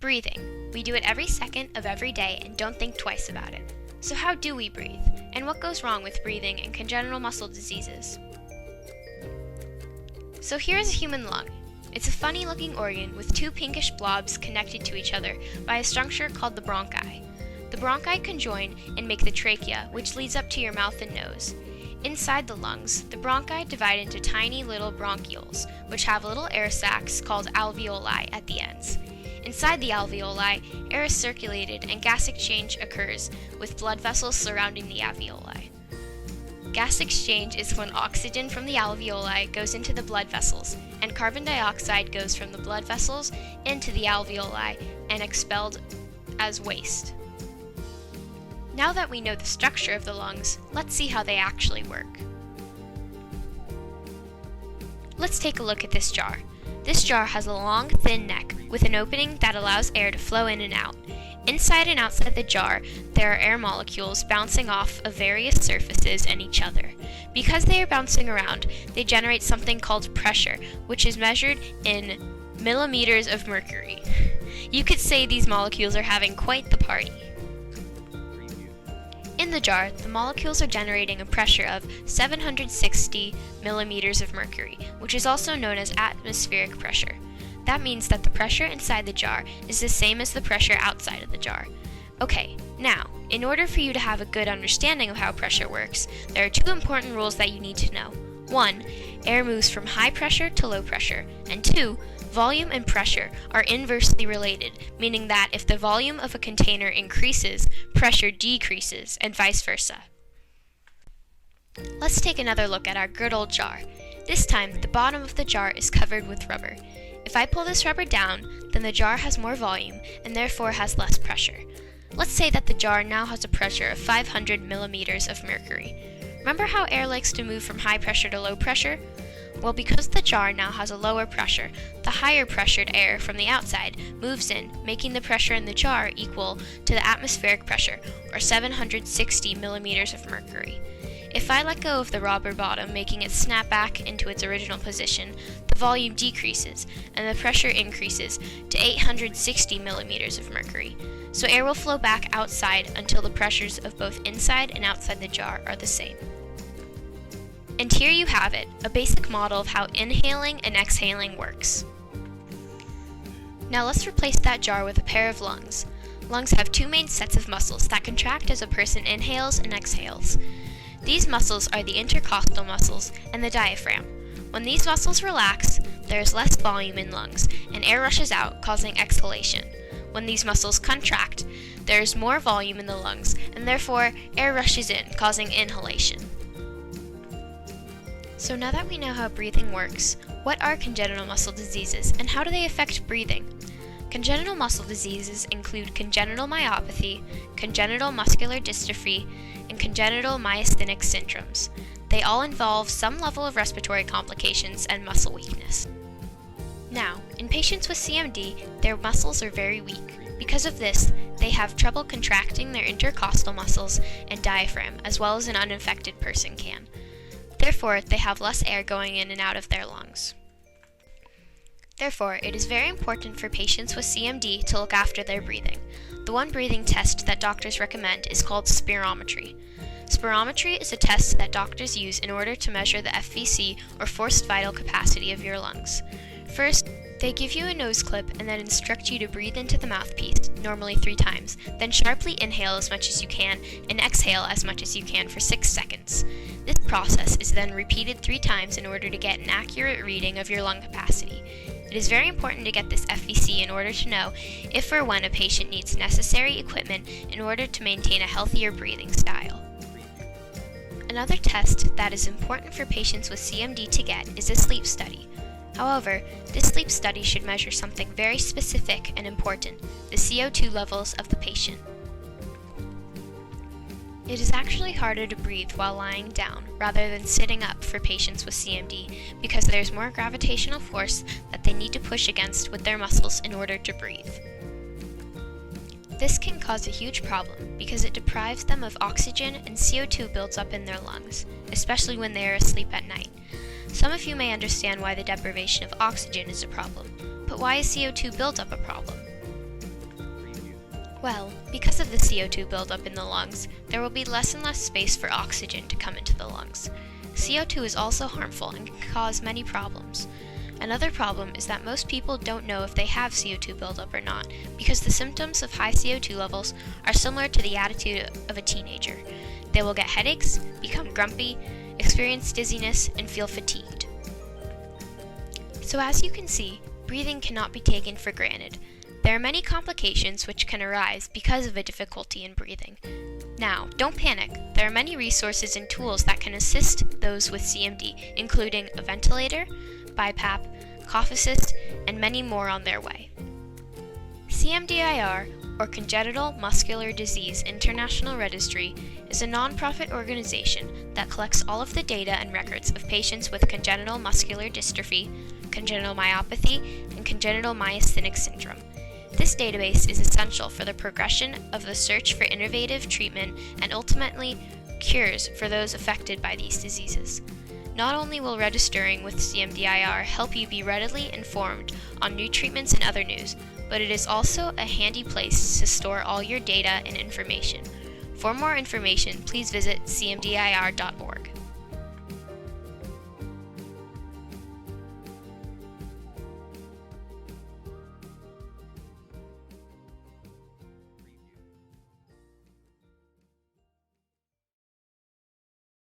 Breathing. We do it every second of every day and don't think twice about it. So how do we breathe? And what goes wrong with breathing in congenital muscle diseases? So here is a human lung. It's a funny-looking organ with two pinkish blobs connected to each other by a structure called the bronchi. The bronchi conjoin and make the trachea, which leads up to your mouth and nose. Inside the lungs, the bronchi divide into tiny little bronchioles, which have little air sacs called alveoli at the ends. Inside the alveoli, air is circulated and gas exchange occurs with blood vessels surrounding the alveoli. Gas exchange is when oxygen from the alveoli goes into the blood vessels, and carbon dioxide goes from the blood vessels into the alveoli and expelled as waste. Now that we know the structure of the lungs, let's see how they actually work. Let's take a look at this jar. This jar has a long, thin neck with an opening that allows air to flow in and out. Inside and outside the jar, there are air molecules bouncing off of various surfaces and each other. Because they are bouncing around, they generate something called pressure, which is measured in millimeters of mercury. You could say these molecules are having quite the party. In the jar, the molecules are generating a pressure of 760 millimeters of mercury, which is also known as atmospheric pressure. That means that the pressure inside the jar is the same as the pressure outside of the jar. Okay, now, in order for you to have a good understanding of how pressure works, there are two important rules that you need to know. 1. Air moves from high pressure to low pressure, and 2. Volume and pressure are inversely related, meaning that if the volume of a container increases, pressure decreases, and vice versa. Let's take another look at our good old jar. This time, the bottom of the jar is covered with rubber. If I pull this rubber down, then the jar has more volume and therefore has less pressure. Let's say that the jar now has a pressure of 500 millimeters of mercury. Remember how air likes to move from high pressure to low pressure? Well, because the jar now has a lower pressure, the higher pressured air from the outside moves in, making the pressure in the jar equal to the atmospheric pressure, or 760 millimeters of mercury. If I let go of the rubber bottom, making it snap back into its original position, the volume decreases, and the pressure increases to 860 millimeters of mercury. So air will flow back outside until the pressures of both inside and outside the jar are the same. And here you have it, a basic model of how inhaling and exhaling works. Now let's replace that jar with a pair of lungs. Lungs have two main sets of muscles that contract as a person inhales and exhales. These muscles are the intercostal muscles and the diaphragm. When these muscles relax, there is less volume in lungs, and air rushes out, causing exhalation. When these muscles contract, there is more volume in the lungs, and therefore air rushes in, causing inhalation. So now that we know how breathing works, what are congenital muscle diseases and how do they affect breathing? Congenital muscle diseases include congenital myopathy, congenital muscular dystrophy, and congenital myasthenic syndromes. They all involve some level of respiratory complications and muscle weakness. Now, in patients with CMD, their muscles are very weak. Because of this, they have trouble contracting their intercostal muscles and diaphragm, as well as an uninfected person can. Therefore, they have less air going in and out of their lungs. Therefore, it is very important for patients with CMD to look after their breathing. The one breathing test that doctors recommend is called spirometry. Spirometry is a test that doctors use in order to measure the FVC, or forced vital capacity, of your lungs. First, they give you a nose clip and then instruct you to breathe into the mouthpiece, normally 3 times, then sharply inhale as much as you can and exhale as much as you can for 6 seconds. This process is then repeated 3 times in order to get an accurate reading of your lung capacity. It is very important to get this FVC in order to know if or when a patient needs necessary equipment in order to maintain a healthier breathing style. Another test that is important for patients with CMD to get is a sleep study. However, this sleep study should measure something very specific and important, the CO2 levels of the patient. It is actually harder to breathe while lying down rather than sitting up for patients with CMD because there's more gravitational force that they need to push against with their muscles in order to breathe. This can cause a huge problem because it deprives them of oxygen and CO2 builds up in their lungs, especially when they are asleep at night. Some of you may understand why the deprivation of oxygen is a problem, but why is CO2 buildup a problem? Well, because of the CO2 buildup in the lungs, there will be less and less space for oxygen to come into the lungs. CO2 is also harmful and can cause many problems. Another problem is that most people don't know if they have CO2 buildup or not, because the symptoms of high CO2 levels are similar to the attitude of a teenager. They will get headaches, become grumpy, experience dizziness, and feel fatigued. So as you can see, breathing cannot be taken for granted. There are many complications which can arise because of a difficulty in breathing. Now, don't panic. There are many resources and tools that can assist those with CMD, including a ventilator, BiPAP, cough assist, and many more on their way. CMDIR, or Congenital Muscular Disease International Registry, is a non-profit organization that collects all of the data and records of patients with congenital muscular dystrophy, congenital myopathy, and congenital myasthenic syndrome. This database is essential for the progression of the search for innovative treatment and ultimately cures for those affected by these diseases. Not only will registering with CMDIR help you be readily informed on new treatments and other news, but it is also a handy place to store all your data and information. For more information, please visit cmdir.org.